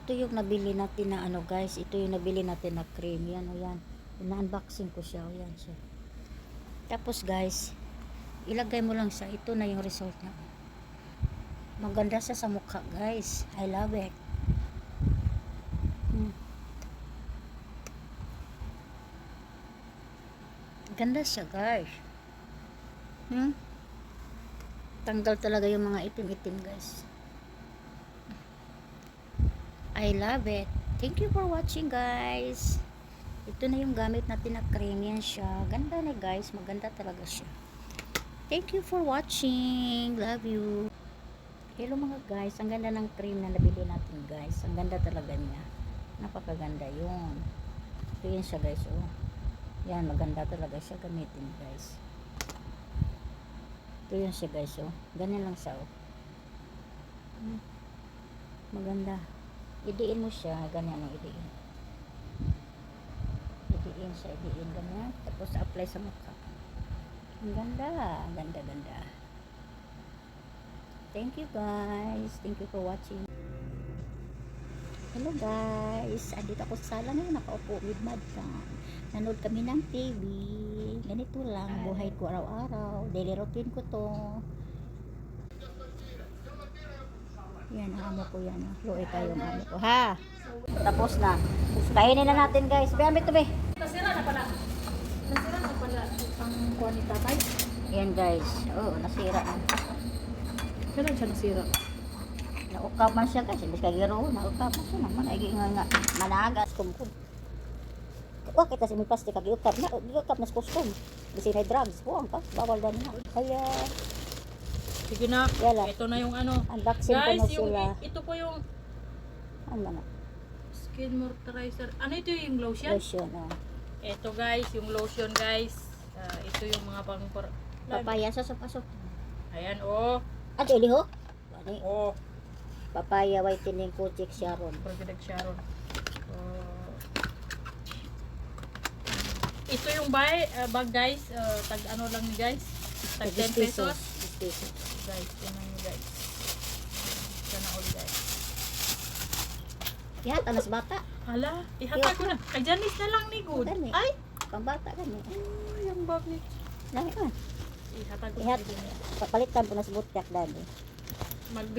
Ito yung nabili natin na ano guys, ito yung nabili natin na cream. Yan o yan. Ina-unboxing ko siya. O yan siya. Tapos guys, ilagay mo lang siya. Ito na yung result niya. Maganda siya sa mukha guys. I love it. Ganda siya guys. Tanggal talaga yung mga itim-itim guys. I love it. Thank you for watching guys. Ito na yung gamit natin na cream. Yan siya. Ganda na guys. Maganda talaga siya. Thank you for watching. Love you. Hello mga guys. Ang ganda ng cream na nabili natin guys. Ang ganda talaga niya. Napakaganda yun. Ito yan siya guys. Oh. Yan. Maganda talaga siya gamitin guys. Ito yan siya guys. Oh. Ganyan lang siya. Oh. Maganda. Idiin mo siya, ganyan ang idiin. Idiin siya, idiin ganyan. Tapos apply sa mukha. Ang ganda, ganda, ganda. Thank you guys. Thank you for watching. Hello guys. Andito ako sa sala ngayon, nakaupo with Madcam. Nanood kami ng TV. Ganito lang, buhay ko araw-araw. Daily routine ko to. Yan, amo ko yan. Loe kayo ang amo ko. Ha? Tapos na. Kainin na natin guys. Gamit to be. Nasira na pala. Nasira na pala ang kuha ni tatay. Yan guys. Oh, nasira na. Kailan siya nasira? Naukap man siya guys. Ibig kagiro. Naukap man siya naman. Ay nga managas. Kumkum. Wah, kita si may plastic. Kagiukap na. Giukap na sa kustom. Kasi may drugs. Huwag ka. Bawal na na. Kaya... Sige na. Yala. Ito na yung ano. Unboxing ko Guys, na yung, sila. ito po yung Ano na? skin moisturizer. Ano ito yung lotion? Lotion. Oh. Ito guys, yung lotion guys. Ito yung mga pang... Papaya sa pasok. Ayan, oh. At ili ho? Bani. Oh. Papaya, whitening, Kojic, Sharon. Project Sharon. Ito yung bag guys. Tag ano lang ni guys. Tag 10 pesos. 10 pesos. Guys, yun lang yun guys. Sana all guys. Yan, tanas bata. Hala, ihata ko na. Kay Janice na lang ni Good. Gani. Ay! Pambata gani. Ay, yung bag ni. Lagi man. Ihata ko Ihat. sa Janice. Papalitan po na sa butyak dali.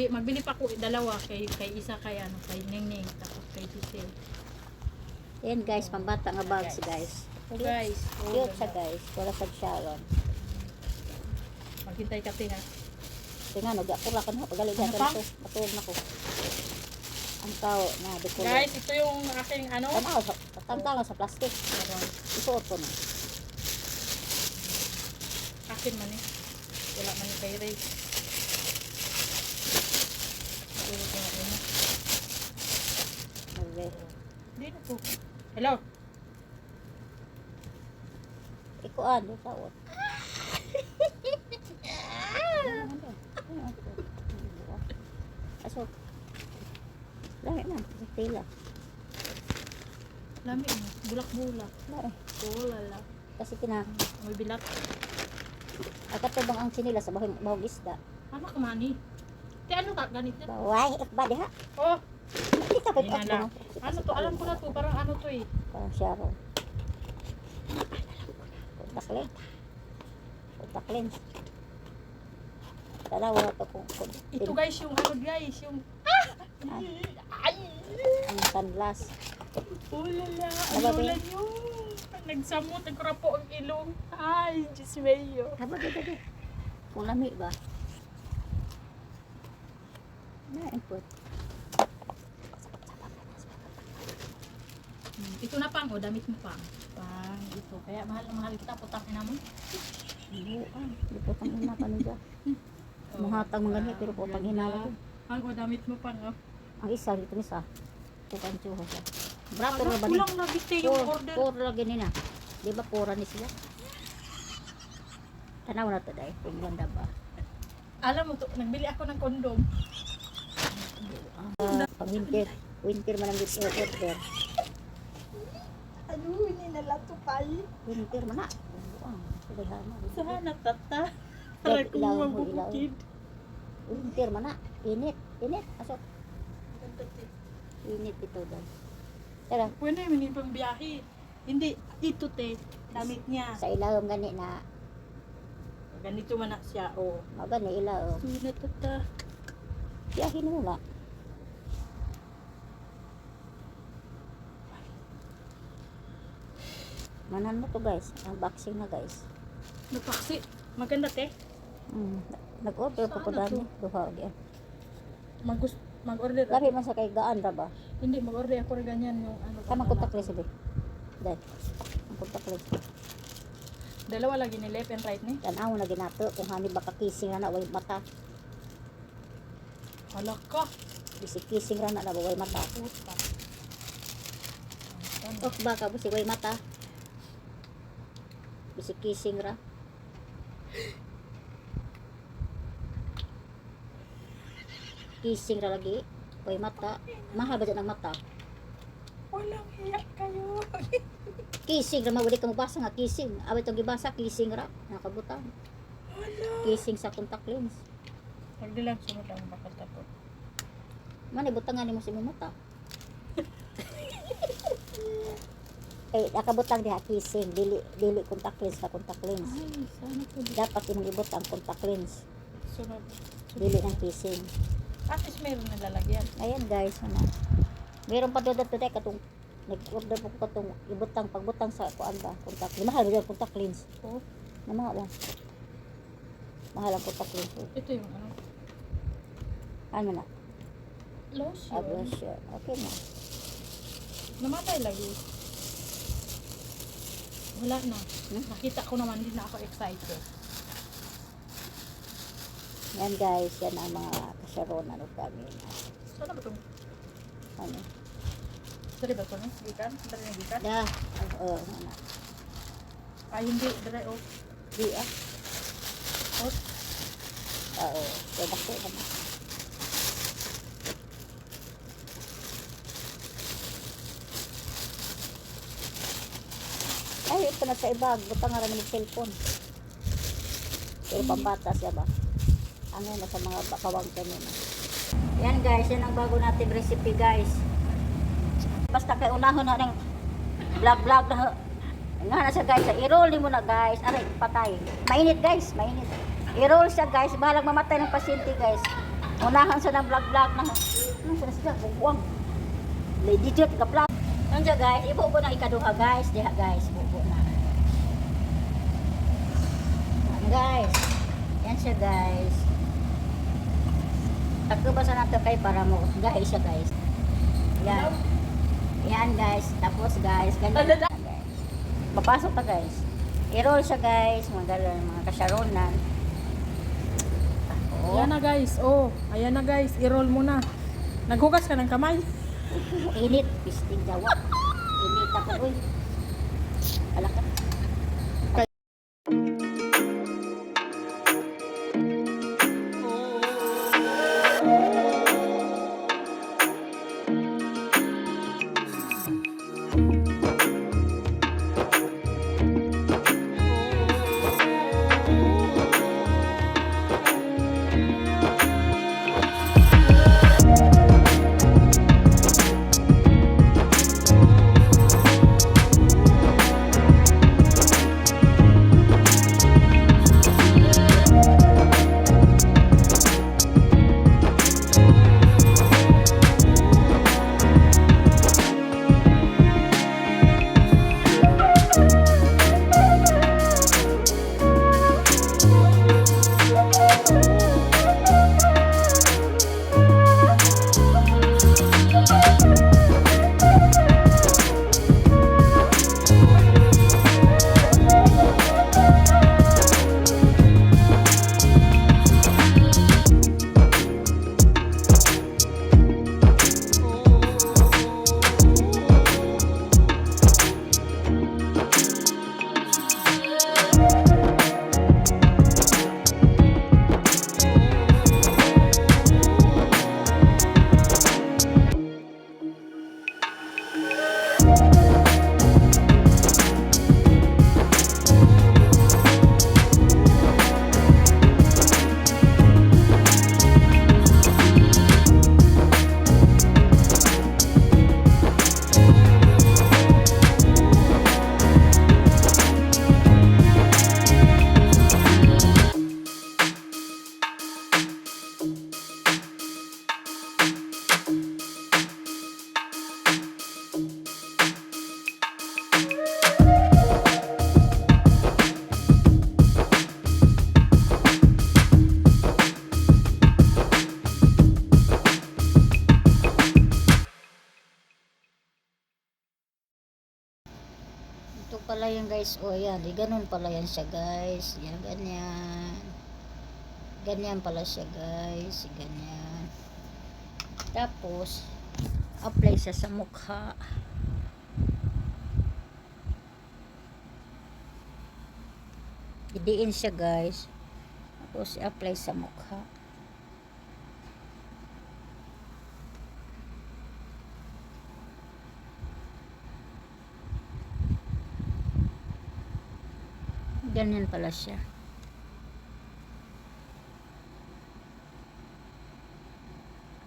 Magbili pa ko dalawa kay isa kay ano kay Ningning tapos kay Giselle. Yan guys, pambata nga bags guys. So guys, Cute siya guys. Wala sa Sharon. maghintay ka tinga. Tingnan, nag-apura ka na. Pagalitan Ano ka pa? na ito. Patulog na ko. Ang tao na dekulog. Guys, ito yung aking ano. Tanaw, tangkal sa plastic. Isuot ko na. Akin man eh. Wala man yung kay Ray. Tulog ko na una. Okay. Hindi na po. Hello. Ikuan, yung tawot. Asok. Lagi man, sa tila. Lami mo. Bulak-bulak. Lagi. Lala. Kasi kina, May bilat. agkatubang ang sinila sa bahog isda. Ano ka mani? Ti ano ka ganit na? Baway, ikba diha. Oh, Kita pa ayun na lang. Ano to? Alam ko na to. Parang ano to eh. Parang Sharon. Kontaklin. Kontaklin. Dalawa na to kung Ito guys, yung ano guys, yung... Ay! ang sunglass. Ulala! Ano ba Ano yun? lang yun? Nagsamot, nagkurapo ang ilong. Ay, Diyos mayo. Haba, haba. Kung lami ba? Na-input. Ito na pang, o damit mo pang. Pang ito. Kaya mahal na mahal kita, putang ina mo. Buang. Di po pang ina pa nila. Mahatang mga ganyan, pero po pang hinala ko. Ang o damit mo pang, oh. Ang isa, dito nisa. Pukan tsuho siya. Brato Ano, na ba ni? kulang na bite yung order. Puro lagi nila. Di ba pura ni sila? Tanaw na to dahil. Kung ganda ba? Alam mo to, nagbili ako ng kondom. Pag winter. Winter man ang dito order. Ano, hindi na lang to pay. Winter man na. Buang. Pilihan mo. Sana tata. Ilaw Para kong mo, mabubukid. Winter man na. Init. Init. Asok. Init ito daw. Tara, Pwede naman yung pang biyahe. Hindi, ito te, damit niya. sa ilawom gani na. Ganito man na siya, oh. Magani ilawom. Suna tata. Biyahin mo na. Manan mo to guys. Unboxing na guys. Napaksi. Maganda te. Nag-order po ko Saan na dami. Duha diyan. Mag-order. Labi man sa kay gaan ra ba? Hindi, mag-order ako rin ganyan yung ano. Tama kontak list be. Dai. Ang kontak list. Dalawa lagi ni left and right ni. Tanaw na ginato kung hani baka kissing ra na way mata. Hala ka. Bisi kissing ra na way mata. Puta. Oh, baka busi way mata. Bisi kissing ra. Kissing ra lagi. Way mata. Mahal ba dyan ang mata? Walang hiya kayo. Kissing ra mawali ka mabasa nga kissing. Away itong gibasa kissing ra. Nakabutang. Kissing sa contact lens. Pagdilang sunod ang bakal tapos. Man ibutang nga nimo sa imong mata. Eh nakabutang diha kissing, dili contact lens ka contact lens. Ay, sana po. Dapat imong ibutang contact lens, Sunod. dili ng kissing. At least meron na lalagyan. Ayan guys, ano. Meron pa doon dito katong nag-order po ko katong ibutang pagbutang sa kuan ba, contact lens. Mahal ba contact lens? Oh, Na mga ba? Mahal ang contact lens. ito yung ano. Ano na? Lotion. Ablution. Okay na. Namatay lagi. Wala na. Hmm? Nakita ko naman, hindi na ako excited. Yan guys, yan ang mga kasaronan o kami na. Sana ba itong? Ano? Dari ba ito? Gikan? Dari na gikan? Da, ano. Ay, hindi. Dari o. Di ah. Hot. Oo, kaya bako naman. Ay, ito na sa iba. Butang nga rin ng cellphone. Pero pambata siya ba? Ano na sa mga bakawang kanina. Yan guys, yan ang bago natin recipe guys. Basta kay unahon na ng vlog na. Nga na siya guys. I-roll ni mo na guys. Aray, patay. Mainit guys, mainit. I-roll siya guys. Bahalang mamatay ng pasyente guys. Unahan siya ng vlog na. Ano siya na siya? Buwang. Legit ka vlog. Ano siya guys? Ibubo na ikaduha guys. Diha guys. Bubo na. Yan guys. Yan siya guys. Takubasa natin kay para mo. Guys siya guys. Yan. Yan guys. Tapos guys. Ganyan. Yan, guys. Papasok pa guys. I-roll siya guys. Mga kasyaronan. Oh. Ayan na guys. Oh, ayan na guys. I-roll mo na. Naghugas ka ng kamay. Init, pisting jawa. Init ako, uy. Alaka. pala yan guys. O yan, di ganun pala yan siya guys. Yan, ganyan. Ganyan pala siya guys. Ganyan. Tapos, apply siya sa mukha. Idiin siya guys. Tapos, apply sa mukha. Ganyan pala siya.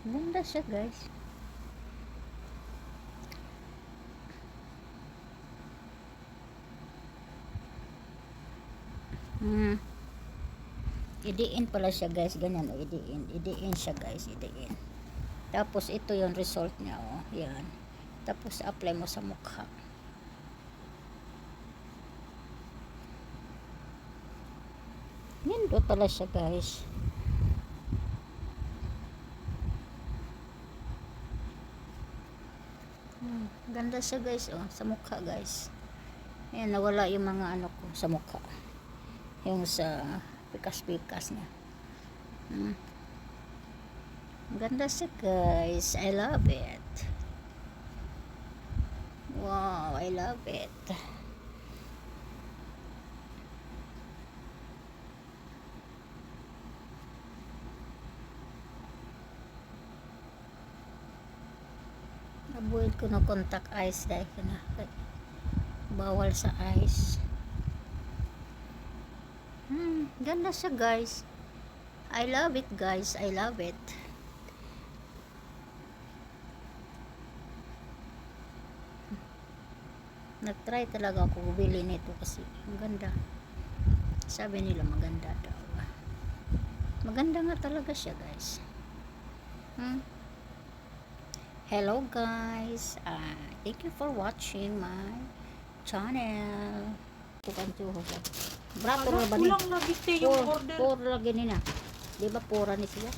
Ganda siya guys. Idiin pala siya guys. Ganyan o, idiin. Idiin siya guys. Idiin. Tapos ito yung result niya o. Yan. Tapos apply mo sa mukha. Yan do pala siya guys. Ganda siya guys oh. Sa mukha guys. Ayan, nawala yung mga ano ko sa mukha. Yung sa pikas-pikas niya. Ganda siya guys. I love it. Wow, I love it. Avoid ko na contact eyes dahil na bawal sa eyes. Ganda siya guys. I love it guys. I love it. Nag-try talaga ako bumili nito kasi ang ganda. Sabi nila maganda daw. Maganda nga talaga siya guys. Hello guys. Thank you for watching my channel. Bukan tuho siya. Brato na ba ni? Kulang lagi tayo yung order. Puro lagi ni na. Di ba pura ni siya?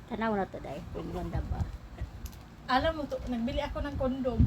Tanaw na to dahil. Kung ganda ba? Alam mo to, nagbili ako ng kondom.